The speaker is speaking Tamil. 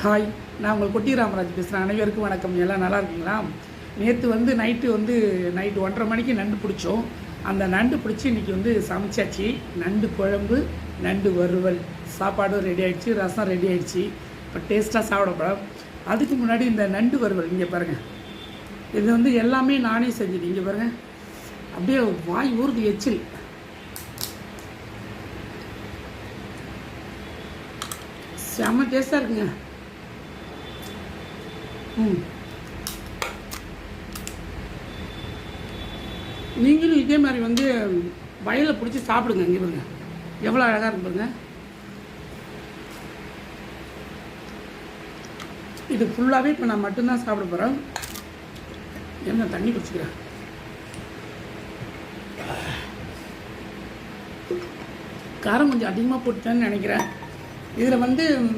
ஹாய், நான் உங்கள் கொட்டி ராமராஜ் பேசுகிறேன். அனைவருக்கும் வணக்கம். எல்லாம் நல்லா இருக்குங்களா? நேற்று நைட்டு 1:30 மணிக்கு நண்டு பிடிச்சோம். அந்த நண்டு பிடிச்சி இன்றைக்கி சமைச்சாச்சு. நண்டு குழம்பு, நண்டு வறுவல், சாப்பாடும் ரெடி ஆகிடுச்சு, ரசம் ரெடி ஆகிடுச்சு. இப்போ டேஸ்ட்டாக சாப்பிடப்படும். அதுக்கு முன்னாடி இந்த நண்டு வறுவல் இங்கே பாருங்கள். இது எல்லாமே நானே செஞ்சது. இங்கே பாருங்கள், அப்படியே வாய் ஊறுது எச்சில். செம்ம டேஸ்ட்டாக இருக்குங்க. நீங்களும் இதே மாதிரி வயலில் பிடிச்சி சாப்பிடுங்க. இங்கே பாருங்க, எவ்வளோ அழகாக இருக்கு பாருங்க. இது ஃபுல்லாகவே இப்போ நான் மட்டும்தான் சாப்பிட போகிறேன். என்ன தண்ணி குடிச்சிக்கிறேன். காரம் கொஞ்சம் அதிகமாக போட்டுட்டேன்னு நினைக்கிறேன். இதில்